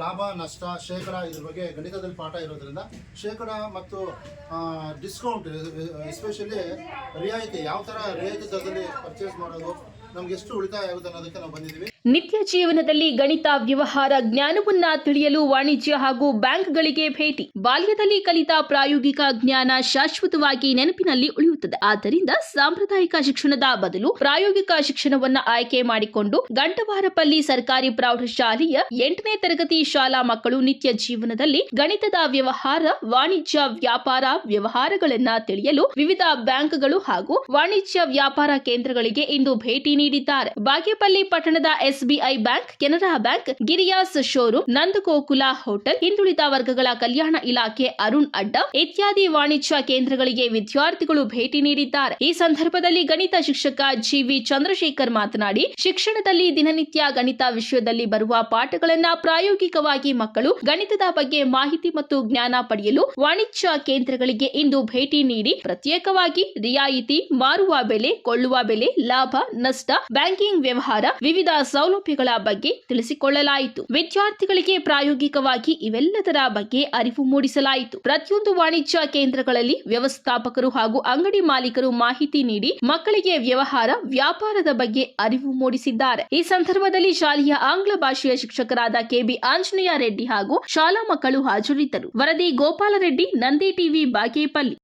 ಲಾಭ ನಷ್ಟ ಶೇಕಡ ಇದ್ರ ಬಗ್ಗೆ ಗಣಿತದಲ್ಲಿ ಪಾಠ ಇರೋದ್ರಿಂದ ಶೇಕಡ ಮತ್ತು ಡಿಸ್ಕೌಂಟ್ ಎಸ್ಪೆಷಲಿ ರಿಯಾಯಿತಿ ಯಾವ ಥರ ರಿಯಾಯಿತಿ ದರದಲ್ಲಿ ಪರ್ಚೇಸ್ ಮಾಡೋದು ನಮ್ಗೆ ಎಷ್ಟು ಉಳಿತಾಯ ಆಗುತ್ತೆ ಅನ್ನೋದಕ್ಕೆ ನಾವು ಬಂದಿದ್ದೀವಿ. ನಿತ್ಯ ಜೀವನದಲ್ಲಿ ಗಣಿತ ವ್ಯವಹಾರ ಜ್ಞಾನವನ್ನ ತಿಳಿಯಲು ವಾಣಿಜ್ಯ ಹಾಗೂ ಬ್ಯಾಂಕ್ಗಳಿಗೆ ಭೇಟಿ. ಬಾಲ್ಯದಲ್ಲಿ ಕಲಿತ ಪ್ರಾಯೋಗಿಕ ಜ್ಞಾನ ಶಾಶ್ವತವಾಗಿ ನೆನಪಿನಲ್ಲಿ ಉಳಿಯುತ್ತದೆ. ಆದ್ದರಿಂದ ಸಾಂಪ್ರದಾಯಿಕ ಶಿಕ್ಷಣದ ಬದಲು ಪ್ರಾಯೋಗಿಕ ಶಿಕ್ಷಣವನ್ನ ಆಯ್ಕೆ ಮಾಡಿಕೊಂಡು ಗಂಟವಾರಪಲ್ಲಿ ಸರ್ಕಾರಿ ಪ್ರೌಢಶಾಲೆಯ 8ನೇ ತರಗತಿ ಶಾಲಾ ಮಕ್ಕಳು ನಿತ್ಯ ಜೀವನದಲ್ಲಿ ಗಣಿತದ ವ್ಯವಹಾರ, ವಾಣಿಜ್ಯ ವ್ಯಾಪಾರ ವ್ಯವಹಾರಗಳನ್ನ ತಿಳಿಯಲು ವಿವಿಧ ಬ್ಯಾಂಕ್ಗಳು ಹಾಗೂ ವಾಣಿಜ್ಯ ವ್ಯಾಪಾರ ಕೇಂದ್ರಗಳಿಗೆ ಇಂದು ಭೇಟಿ ನೀಡಿದ್ದಾರೆ. ಬಾಗೇಪಲ್ಲಿ ಪಟ್ಟಣದ SBI bank, Canara bank, Giriyas showroom, Nandagokula hotel, ಹಿಂದುಳಿದ ವರ್ಗಗಳ ಕಲ್ಯಾಣ ಇಲಾಖೆ, ಅರುಣ್ ಅಡ್ಡ ಇತ್ಯಾದಿ ವಾಣಿಜ್ಯ ಕೇಂದ್ರಗಳಿಗೆ ವಿದ್ಯಾರ್ಥಿಗಳು ಭೇಟಿ ನೀಡಿದ್ದಾರೆ. ಈ ಸಂದರ್ಭದಲ್ಲಿ ಗಣಿತ ಶಿಕ್ಷಕ ಜಿವಿ ಚಂದ್ರಶೇಖರ್ ಮಾತನಾಡಿ, ಶಿಕ್ಷಣದಲ್ಲಿ ದಿನನಿತ್ಯ ಗಣಿತ ವಿಷಯದಲ್ಲಿ ಬರುವ ಪಾಠಗಳನ್ನ ಪ್ರಾಯೋಗಿಕವಾಗಿ ಮಕ್ಕಳು ಗಣಿತದ ಬಗ್ಗೆ ಮಾಹಿತಿ ಮತ್ತು ಜ್ಞಾನ ಪಡೆಯಲು ವಾಣಿಜ್ಯ ಕೇಂದ್ರಗಳಿಗೆ ಇಂದು ಭೇಟಿ ನೀಡಿ ಪ್ರತ್ಯೇಕವಾಗಿ ರಿಯಾಯಿತಿ, ಮಾರುವ ಬೆಲೆ, ಕೊಳ್ಳುವ ಬೆಲೆ, ಲಾಭ ನಷ್ಟ, ಬ್ಯಾಂಕಿಂಗ್ ವ್ಯವಹಾರ, ವಿವಿಧ ಸೌಲಭ್ಯಗಳ ಬಗ್ಗೆ ತಿಳಿಸಿಕೊಳ್ಳಲಾಯಿತು. ವಿದ್ಯಾರ್ಥಿಗಳಿಗೆ ಪ್ರಾಯೋಗಿಕವಾಗಿ ಇವೆಲ್ಲದರ ಬಗ್ಗೆ ಅರಿವು ಮೂಡಿಸಲಾಯಿತು. ಪ್ರತಿಯೊಂದು ವಾಣಿಜ್ಯ ಕೇಂದ್ರಗಳಲ್ಲಿ ವ್ಯವಸ್ಥಾಪಕರು ಹಾಗೂ ಅಂಗಡಿ ಮಾಲೀಕರು ಮಾಹಿತಿ ನೀಡಿ ಮಕ್ಕಳಿಗೆ ವ್ಯವಹಾರ, ವ್ಯಾಪಾರದ ಬಗ್ಗೆ ಅರಿವು ಮೂಡಿಸಿದ್ದಾರೆ. ಈ ಸಂದರ್ಭದಲ್ಲಿ ಶಾಲೆಯ ಆಂಗ್ಲ ಭಾಷೆಯ ಶಿಕ್ಷಕರಾದ ಕೆಬಿ ಆಂಜನೇಯ ರೆಡ್ಡಿ ಹಾಗೂ ಶಾಲಾ ಮಕ್ಕಳು ಹಾಜರಿದ್ದರು. ವರದಿ ಗೋಪಾಲರೆಡ್ಡಿ, ನಂದಿ ಟಿವಿ, ಬಾಗೇಪಲ್ಲಿ.